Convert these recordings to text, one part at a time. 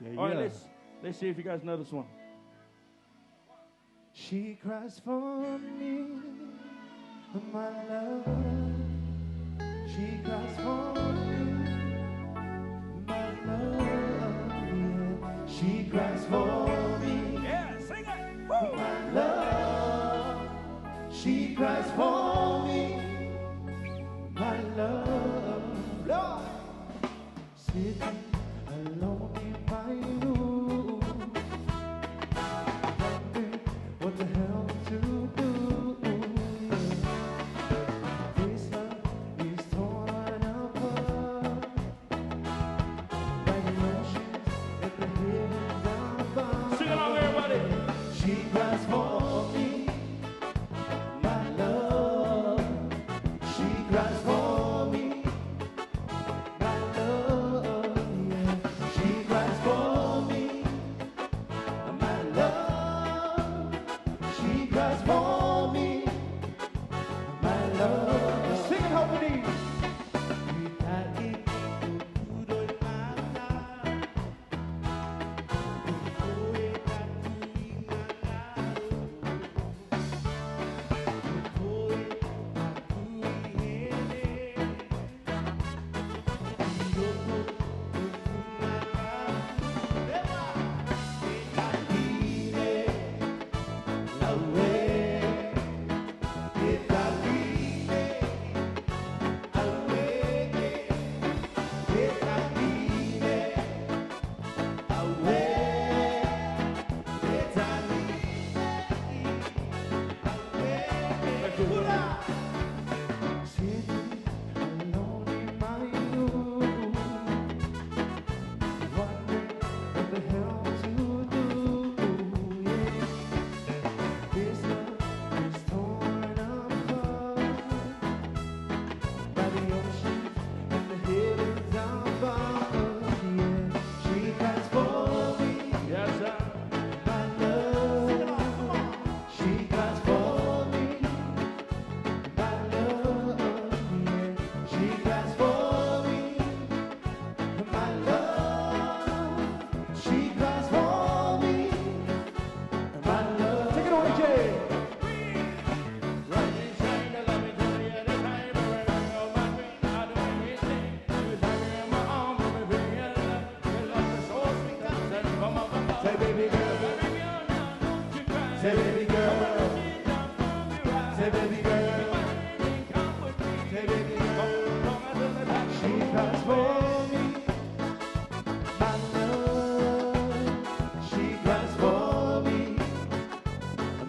Yeah, All right, yeah. let's see if you guys know this one. She cries for me, my love. She cries for me, my love. Yeah. She cries for me, Yeah, sing it. Woo! my love. She cries for me, my love. Lord. Sitting alone in my room, wondering what the hell to do. This love is torn apart by the oceans and the heavens above. Sing along, everybody. She cries for me, my love. She cries for me, my love. Yeah. She cries for me, my love. She cries for me, my love. Sing it, harmony. Yes, sir. Say baby girl, say baby girl, say baby girl, say baby girl. She cries for me, my love. She cries for me,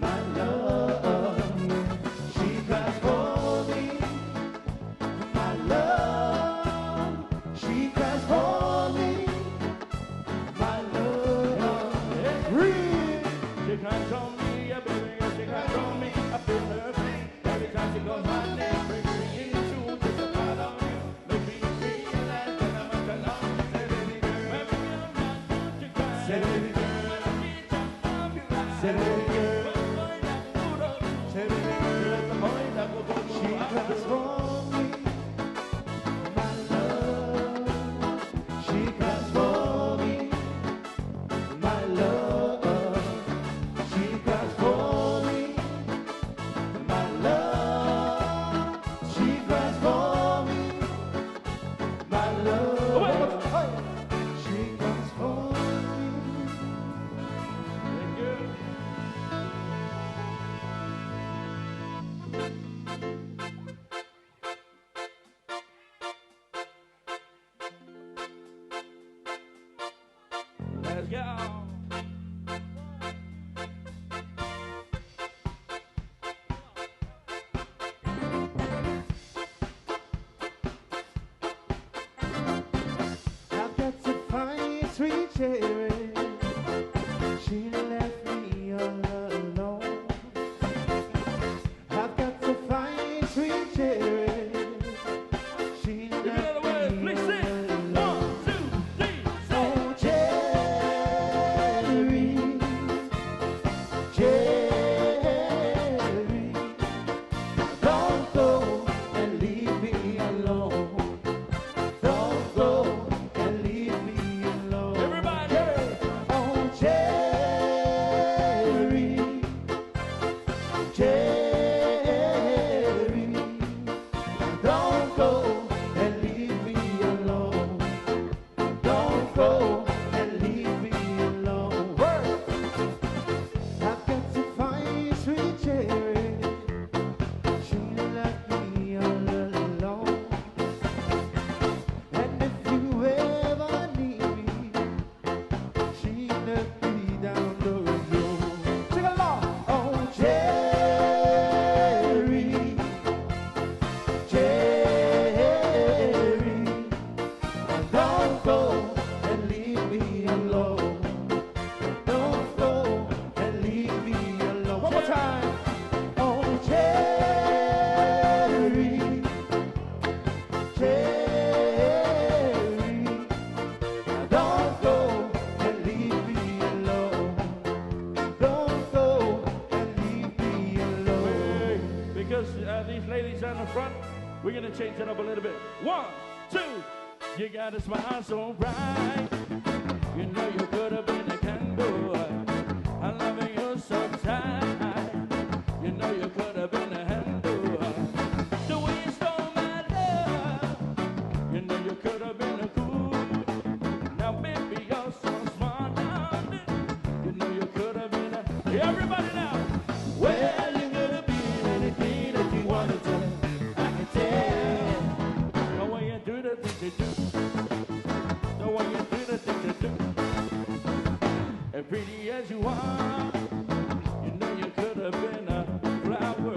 my love. Yeah. She cries for me, my love. She cries for me, my love. She cries on me, yeah, baby, she cries on me. I feel her pain every time she goes my name. Brings me into just a part of you. Make me realize that I'm not alone. Say, baby girl, maybe I'm not what you cry. Say baby girl, say baby girl, say baby girl. She cries for me, my love. She cries for me, my love. She cries for me, my love. She cries for me, my love. She cries for me. Thank you. Let's go. I've got to find sweet cherry. She left me all alone. I've got to find sweet cherry. She Give me another left word. me Please all sing. alone. 1, 2, 3, say. Oh, cherry, cherry, don't go and leave me alone. Don't go and leave me alone. Everybody. We're gonna change it up a little bit. 1, 2. You got a smile so bright. You know you could have been a candle. I'm loving you so tight. You know you could have been a handle. The way you stole my love. You know you could have been a cool. Now baby you're so smart, darling. You know you could have been a. Everybody now. Well, you could have been anything that you wanted to. I can tell. The way you do the things you do. The way you do the things you do. As pretty as you are, you know you could have been a flower.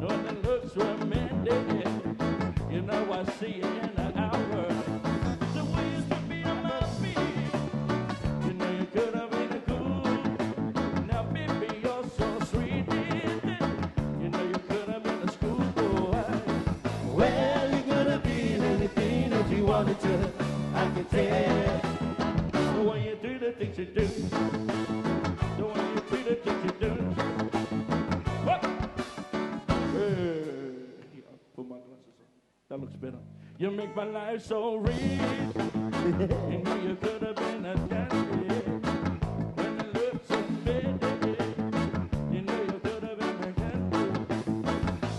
Knowing the looks were mended, you know I see you in an hour. The way you used to be on my feet, you know you could have been a cool. Now baby you're so sweet, you know you could have been a schoolboy. Well, you could have been anything that you wanted to, I can tell. The way you do the things you do. The way you do the things you do. What? Hey. Put my glasses on. That looks better. You make my life so real. You know you could have been a dandy. When the lips are faded, you know you could have been a candy.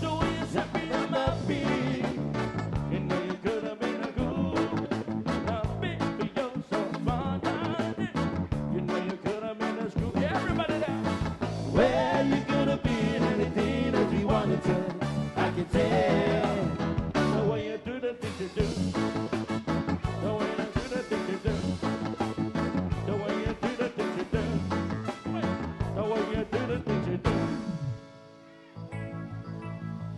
The way you set me on my feet, you know you could have been a ghoul. Now baby you're so fun, you know you could have been a screw. Everybody down. Well, you could have been anything that you wanted to. I can tell. The way you do the things you do. The way you do the things you do. The way you do the things you do. The way you do the things you do.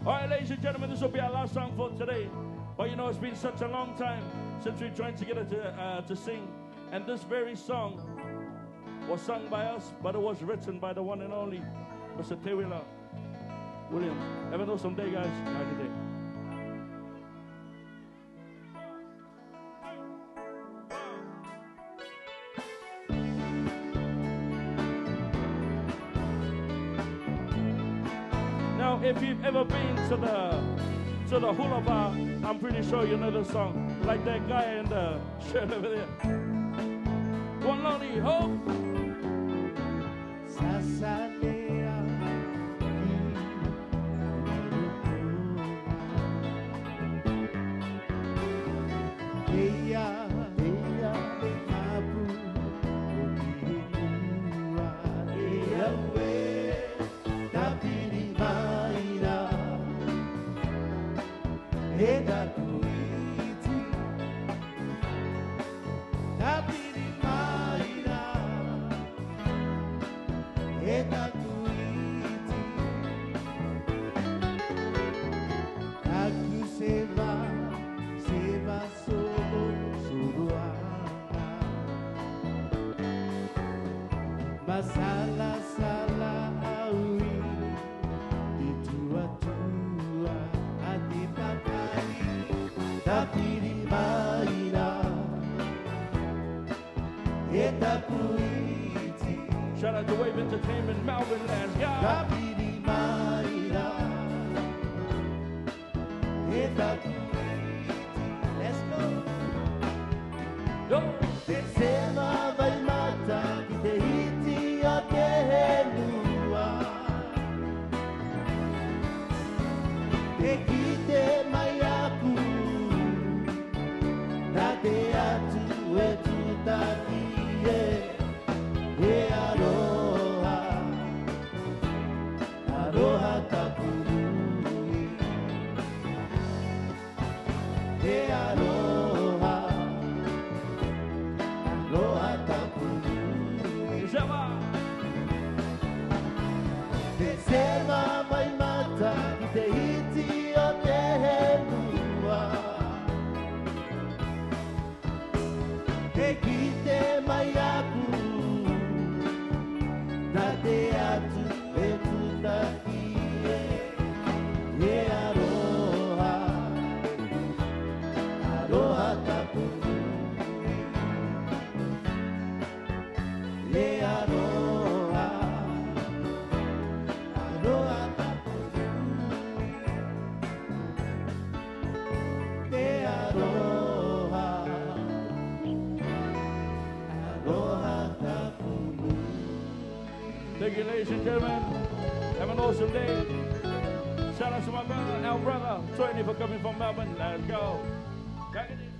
All right, ladies and gentlemen, this will be our last song for today. But you know, it's been such a long time since we joined together to sing. And this very song was sung by us, but it was written by the one and only Mr. Tewila Williams. Have an awesome day, guys. Have a good day. Now, if you've ever been to the hula bar, I'm pretty sure you know the song. Like that guy in the shirt over there. One lonely hope. Sasalea. Eya, eya, mabu, okiwa, eya we, tapiri maina, eda kuiti, tapiri maina, eda kuiti, aku seva. Seva solo suruana Masala sala awi Itua tua Ati pakari Tapiri maina Eta kuiti Shout out to Wave Entertainment, Melbourne Lands. Yeah. Tapiri maina Eta kuiti. Let's go. Yo. Sema vai mata Kite hiti ake henua Te kite mai aku Tate atu e tutaki E aroha Aroha takuru Thank you, ladies and gentlemen. Have an awesome day. Shout out to my brother, our brother, Tony, for coming from Melbourne. Let's go. Back it in.